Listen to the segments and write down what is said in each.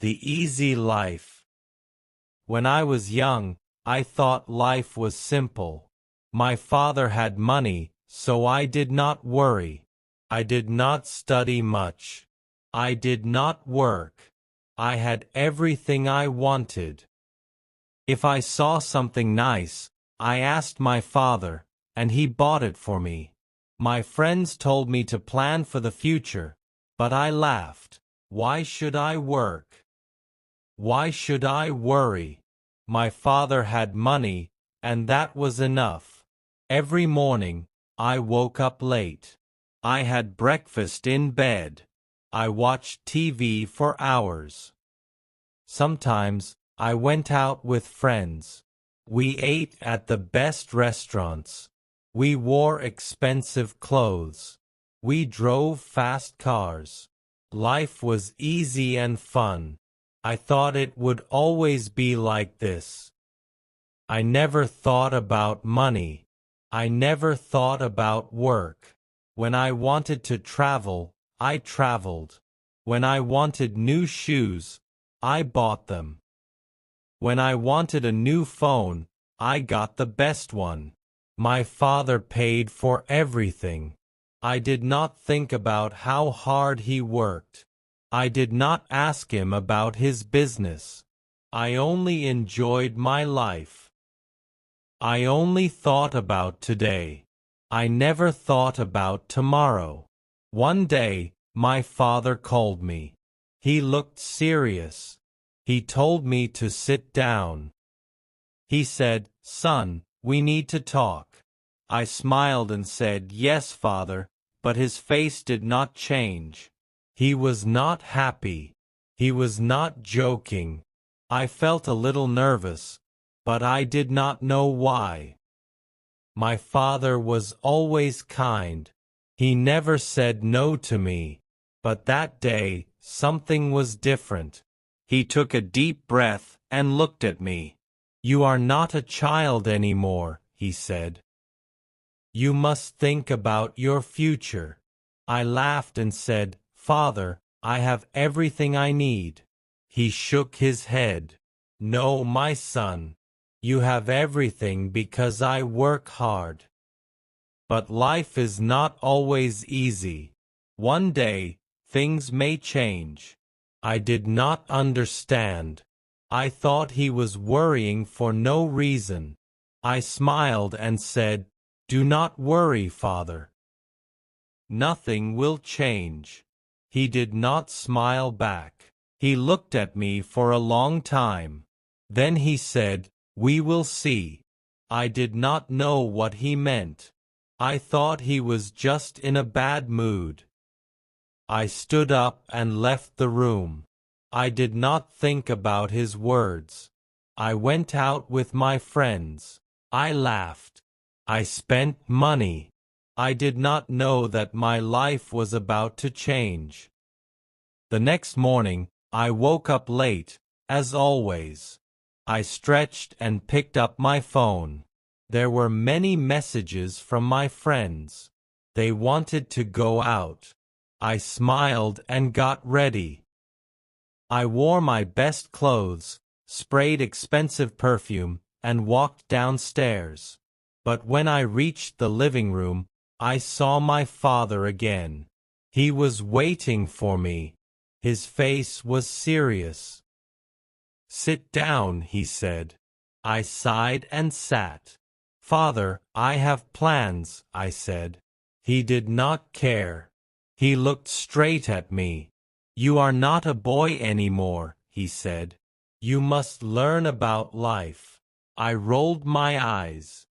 The easy life. When I was young, I thought life was simple. My father had money, so I did not worry. I did not study much. I did not work. I had everything I wanted. If I saw something nice, I asked my father, and he bought it for me. My friends told me to plan for the future, but I laughed. Why should I work? Why should I worry? My father had money, and that was enough. Every morning, I woke up late. I had breakfast in bed. I watched TV for hours. Sometimes, I went out with friends. We ate at the best restaurants. We wore expensive clothes. We drove fast cars. Life was easy and fun. I thought it would always be like this. I never thought about money. I never thought about work. When I wanted to travel, I traveled. When I wanted new shoes, I bought them. When I wanted a new phone, I got the best one. My father paid for everything. I did not think about how hard he worked. I did not ask him about his business. I only enjoyed my life. I only thought about today. I never thought about tomorrow. One day, my father called me. He looked serious. He told me to sit down. He said, "Son, we need to talk." I smiled and said, "Yes, father," but his face did not change. He was not happy. He was not joking. I felt a little nervous, but I did not know why. My father was always kind. He never said no to me. But that day, something was different. He took a deep breath and looked at me. "You are not a child anymore," he said. "You must think about your future." I laughed and said, "Father, I have everything I need." He shook his head. "No, my son. You have everything because I work hard. But life is not always easy. One day, things may change." I did not understand. I thought he was worrying for no reason. I smiled and said, "Do not worry, Father. Nothing will change." He did not smile back. He looked at me for a long time. Then he said, "We will see." I did not know what he meant. I thought he was just in a bad mood. I stood up and left the room. I did not think about his words. I went out with my friends. I laughed. I spent money. I did not know that my life was about to change. The next morning, I woke up late, as always. I stretched and picked up my phone. There were many messages from my friends. They wanted to go out. I smiled and got ready. I wore my best clothes, sprayed expensive perfume, and walked downstairs. But when I reached the living room, I saw my father again. He was waiting for me. His face was serious. "Sit down," he said. I sighed and sat. "Father, I have plans," I said. He did not care. He looked straight at me. "You are not a boy anymore," he said. "You must learn about life." I rolled my eyes.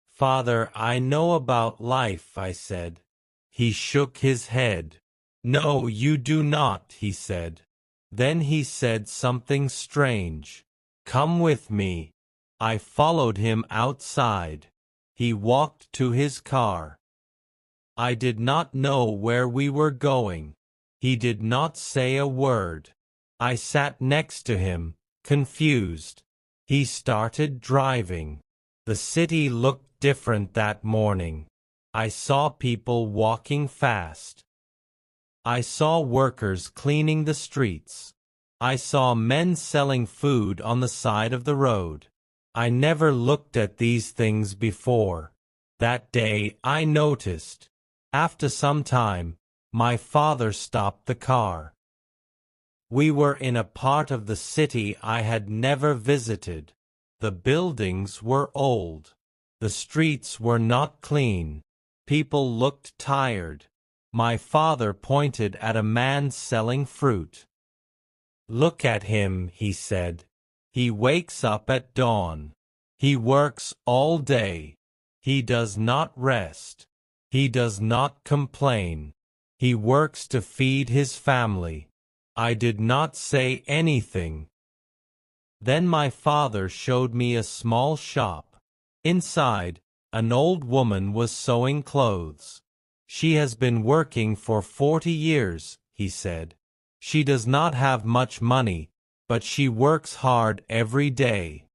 "Father, I know about life," I said. He shook his head. "No, you do not," he said. Then he said something strange. "Come with me." I followed him outside. He walked to his car. I did not know where we were going. He did not say a word. I sat next to him, confused. He started driving. The city looked different that morning. I saw people walking fast. I saw workers cleaning the streets. I saw men selling food on the side of the road. I never looked at these things before. That day I noticed. After some time, my father stopped the car. We were in a part of the city I had never visited. The buildings were old. The streets were not clean. People looked tired. My father pointed at a man selling fruit. "Look at him," he said. "He wakes up at dawn. He works all day. He does not rest. He does not complain. He works to feed his family." I did not say anything. Then my father showed me a small shop. Inside, an old woman was sewing clothes. "She has been working for 40 years, he said. "She does not have much money, but she works hard every day."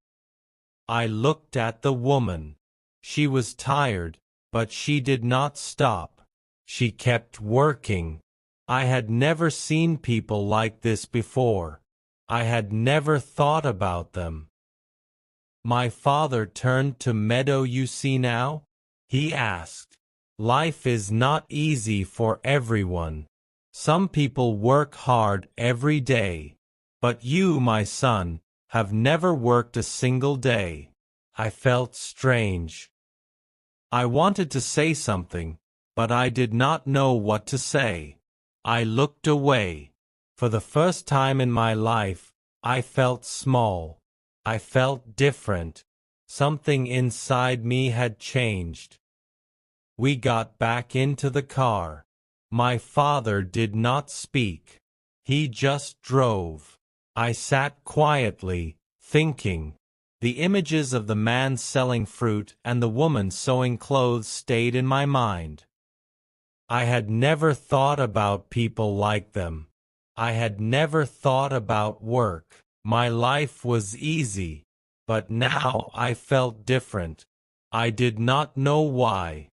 I looked at the woman. She was tired, but she did not stop. She kept working. I had never seen people like this before. I had never thought about them. My father turned to "Meadow, you see now?" he asked. "Life is not easy for everyone. Some people work hard every day. But you, my son, have never worked a single day." I felt strange. I wanted to say something, but I did not know what to say. I looked away. For the first time in my life, I felt small. I felt different. Something inside me had changed. We got back into the car. My father did not speak. He just drove. I sat quietly, thinking. The images of the man selling fruit and the woman sewing clothes stayed in my mind. I had never thought about people like them. I had never thought about work. My life was easy, but now I felt different. I did not know why.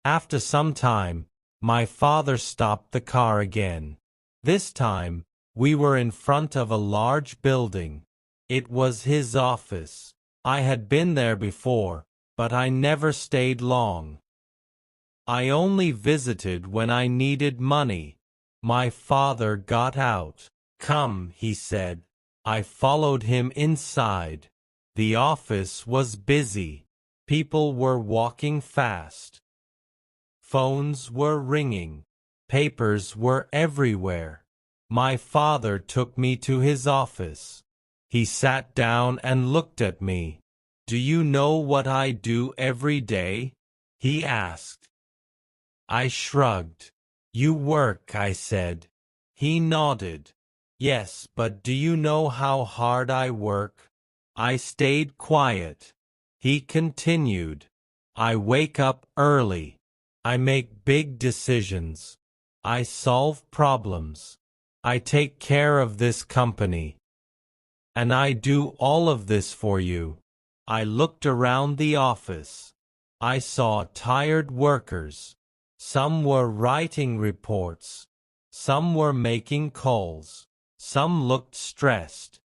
After some time, my father stopped the car again. This time, we were in front of a large building. It was his office. I had been there before, but I never stayed long. I only visited when I needed money. My father got out. "Come," he said. I followed him inside. The office was busy. People were walking fast. Phones were ringing. Papers were everywhere. My father took me to his office. He sat down and looked at me. "Do you know what I do every day?" he asked. I shrugged. "You work," I said. He nodded. "Yes, but do you know how hard I work?" I stayed quiet. He continued. "I wake up early. I make big decisions. I solve problems. I take care of this company. And I do all of this for you." I looked around the office. I saw tired workers. Some were writing reports. Some were making calls. Some looked stressed.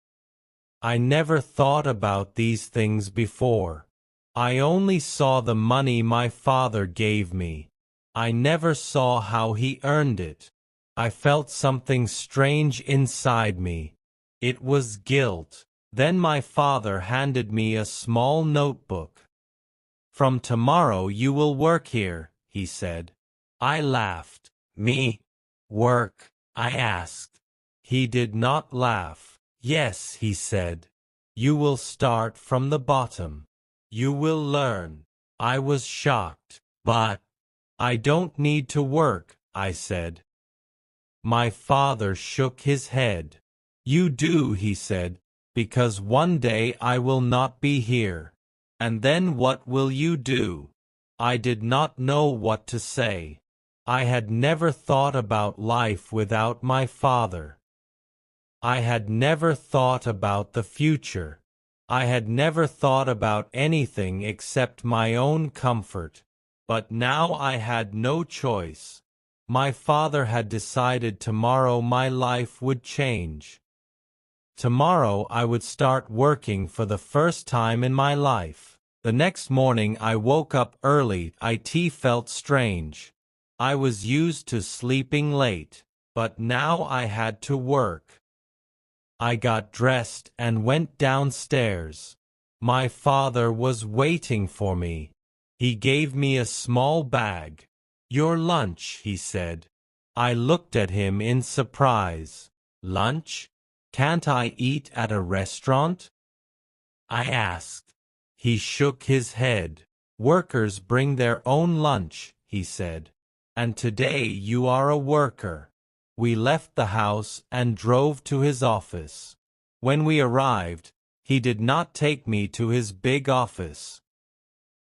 I never thought about these things before. I only saw the money my father gave me. I never saw how he earned it. I felt something strange inside me. It was guilt. Then my father handed me a small notebook. "From tomorrow you will work here," he said. I laughed. "Me? Work?" I asked. He did not laugh. "Yes," he said. "You will start from the bottom. You will learn." I was shocked. "But I don't need to work," I said. My father shook his head. "You do," he said, "because one day I will not be here. And then what will you do?" I did not know what to say. I had never thought about life without my father. I had never thought about the future. I had never thought about anything except my own comfort. But now I had no choice. My father had decided tomorrow my life would change. Tomorrow I would start working for the first time in my life. The next morning I woke up early. It felt strange. I was used to sleeping late, but now I had to work. I got dressed and went downstairs. My father was waiting for me. He gave me a small bag. "Your lunch," he said. I looked at him in surprise. "Lunch? Can't I eat at a restaurant?" I asked. He shook his head. "Workers bring their own lunch," he said. "And today you are a worker." We left the house and drove to his office. When we arrived, he did not take me to his big office.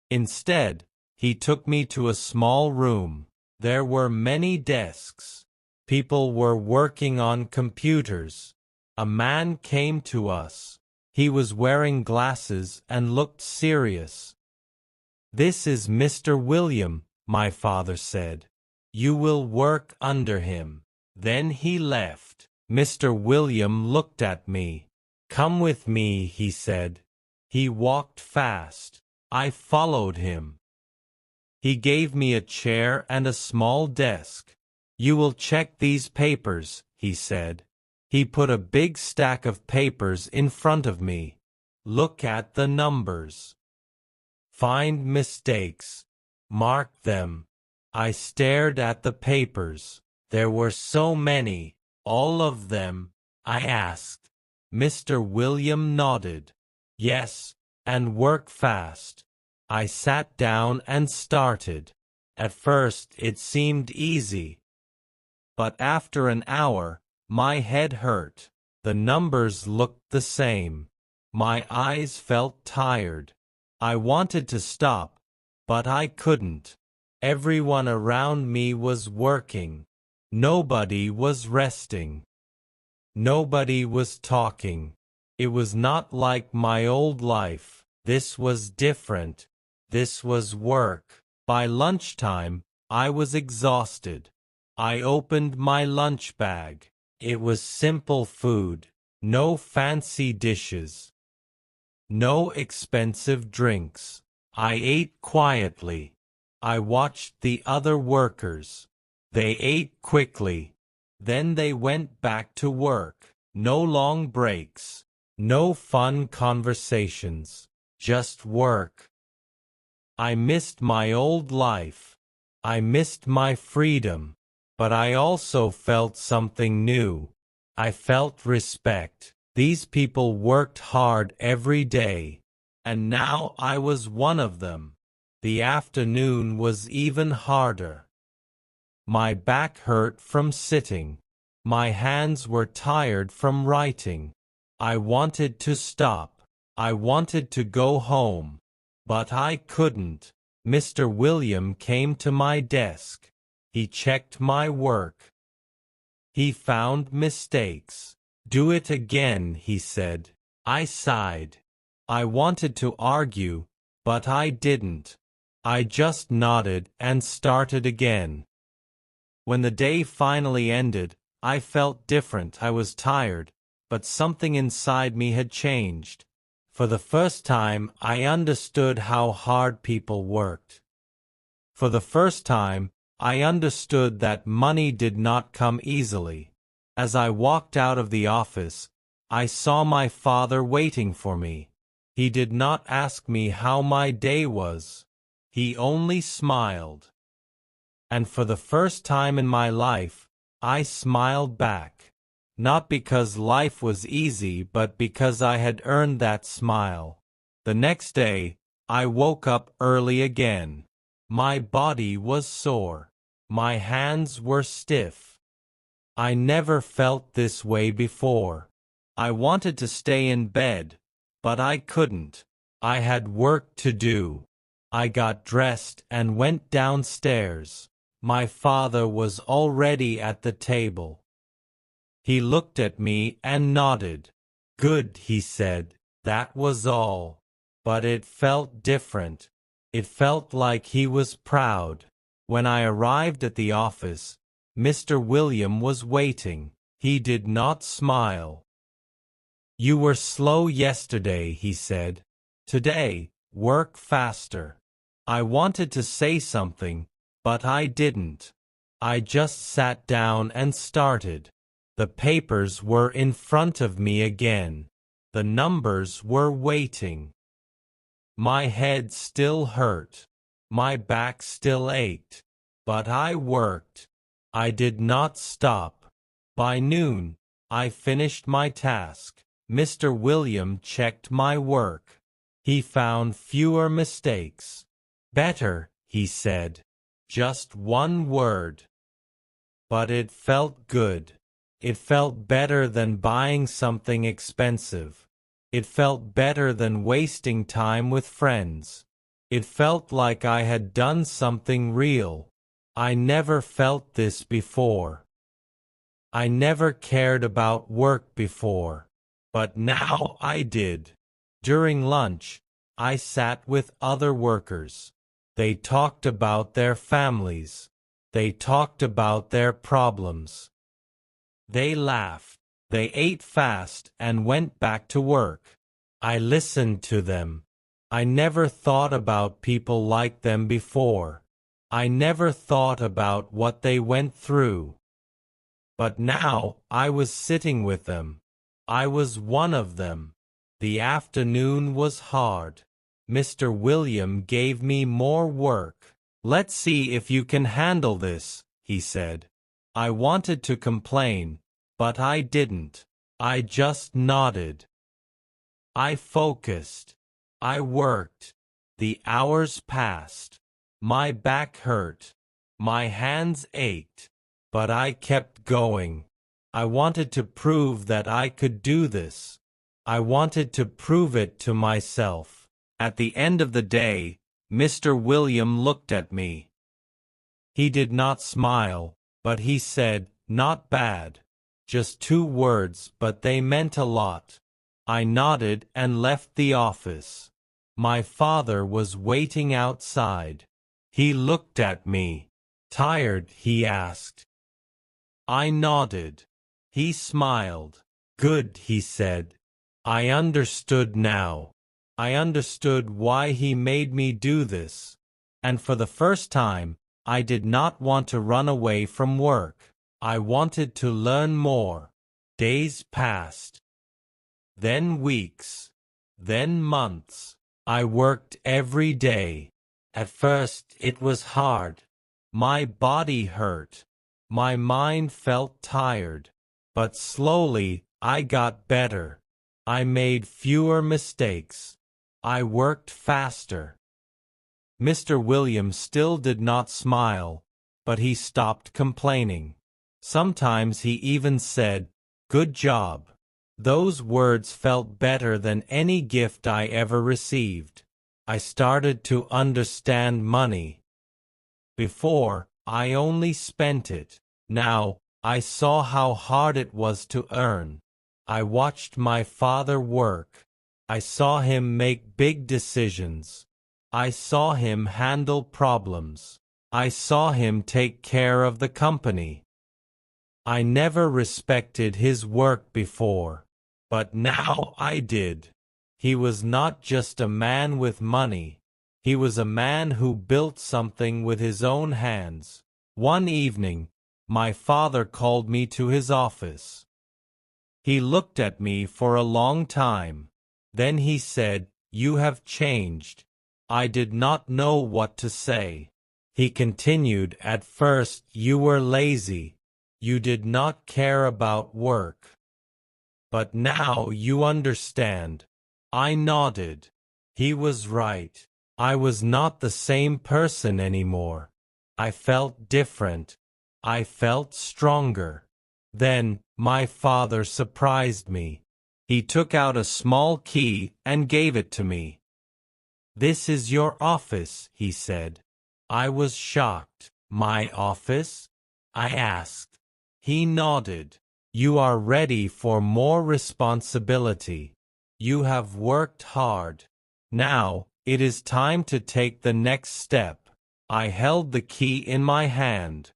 Instead, he took me to a small room. There were many desks. People were working on computers. A man came to us. He was wearing glasses and looked serious. "This is Mr. William," my father said. "You will work under him." Then he left. Mr. William looked at me. "Come with me," he said. He walked fast. I followed him. He gave me a chair and a small desk. "You will check these papers," he said. He put a big stack of papers in front of me. "Look at the numbers. Find mistakes. Mark them." I stared at the papers. There were so many. "All of them?" I asked. Mr. William nodded. "Yes, and work fast." I sat down and started. At first it seemed easy. But after an hour, my head hurt. The numbers looked the same. My eyes felt tired. I wanted to stop, but I couldn't. Everyone around me was working. Nobody was resting. Nobody was talking. It was not like my old life. This was different. This was work. By lunchtime, I was exhausted. I opened my lunch bag. It was simple food. No fancy dishes. No expensive drinks. I ate quietly. I watched the other workers. They ate quickly. Then they went back to work. No long breaks. No fun conversations. Just work. I missed my old life. I missed my freedom. But I also felt something new. I felt respect. These people worked hard every day. And now I was one of them. The afternoon was even harder. My back hurt from sitting. My hands were tired from writing. I wanted to stop. I wanted to go home. But I couldn't. Mr. William came to my desk. He checked my work. He found mistakes. "Do it again," he said. I sighed. I wanted to argue, but I didn't. I just nodded and started again. When the day finally ended, I felt different. I was tired, but something inside me had changed. For the first time, I understood how hard people worked. For the first time, I understood that money did not come easily. As I walked out of the office, I saw my father waiting for me. He did not ask me how my day was. He only smiled. And for the first time in my life, I smiled back. Not because life was easy, but because I had earned that smile. The next day, I woke up early again. My body was sore. My hands were stiff. I never felt this way before. I wanted to stay in bed, but I couldn't. I had work to do. I got dressed and went downstairs. My father was already at the table. He looked at me and nodded. "Good," he said. That was all. But it felt different. It felt like he was proud. When I arrived at the office, Mr. William was waiting. He did not smile. You were slow yesterday, he said. Today, work faster. I wanted to say something, but I didn't. I just sat down and started. The papers were in front of me again. The numbers were waiting. My head still hurt. My back still ached. But I worked. I did not stop. By noon, I finished my task. Mr. William checked my work. He found fewer mistakes. Better, he said. Just one word. But it felt good. It felt better than buying something expensive. It felt better than wasting time with friends. It felt like I had done something real. I never felt this before. I never cared about work before. But now I did. During lunch, I sat with other workers. They talked about their families. They talked about their problems. They laughed. They ate fast and went back to work. I listened to them. I never thought about people like them before. I never thought about what they went through. But now I was sitting with them. I was one of them. The afternoon was hard. Mr. William gave me more work. Let's see if you can handle this, he said. I wanted to complain, but I didn't. I just nodded. I focused. I worked. The hours passed. My back hurt. My hands ached. But I kept going. I wanted to prove that I could do this. I wanted to prove it to myself. At the end of the day, Mr. William looked at me. He did not smile, but he said, "Not bad." Just 2 words, but they meant a lot. I nodded and left the office. My father was waiting outside. He looked at me. "Tired?" he asked. I nodded. He smiled. "Good," he said. I understood now. I understood why he made me do this. And for the first time, I did not want to run away from work. I wanted to learn more. Days passed. Then weeks. Then months. I worked every day. At first, it was hard. My body hurt. My mind felt tired. But slowly, I got better. I made fewer mistakes. I worked faster. Mr. Williams still did not smile, but he stopped complaining. Sometimes he even said, "Good job." Those words felt better than any gift I ever received. I started to understand money. Before, I only spent it. Now, I saw how hard it was to earn. I watched my father work. I saw him make big decisions. I saw him handle problems. I saw him take care of the company. I never respected his work before, but now I did. He was not just a man with money. He was a man who built something with his own hands. One evening, my father called me to his office. He looked at me for a long time. Then he said, "You have changed." I did not know what to say. He continued, "At first, you were lazy. You did not care about work. But now you understand." I nodded. He was right. I was not the same person anymore. I felt different. I felt stronger. Then, my father surprised me. He took out a small key and gave it to me. "This is your office," he said. I was shocked. "My office?" I asked. He nodded. "You are ready for more responsibility. You have worked hard. Now, it is time to take the next step." I held the key in my hand.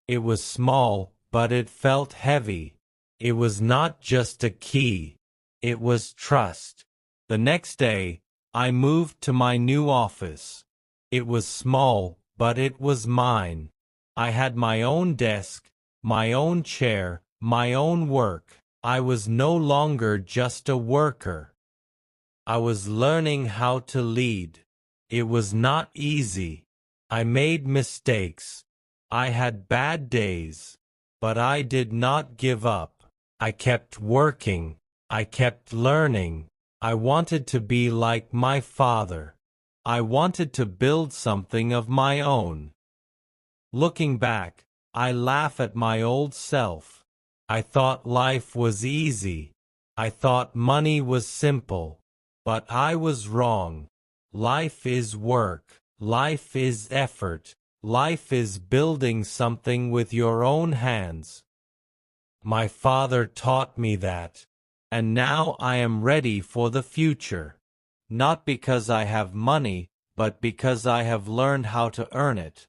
It was small, but it felt heavy. It was not just a key. It was trust. The next day, I moved to my new office. It was small, but it was mine. I had my own desk, my own chair, my own work. I was no longer just a worker. I was learning how to lead. It was not easy. I made mistakes. I had bad days. But I did not give up. I kept working. I kept learning. I wanted to be like my father. I wanted to build something of my own. Looking back, I laugh at my old self. I thought life was easy. I thought money was simple. But I was wrong. Life is work. Life is effort. Life is building something with your own hands. My father taught me that. And now I am ready for the future. Not because I have money, but because I have learned how to earn it.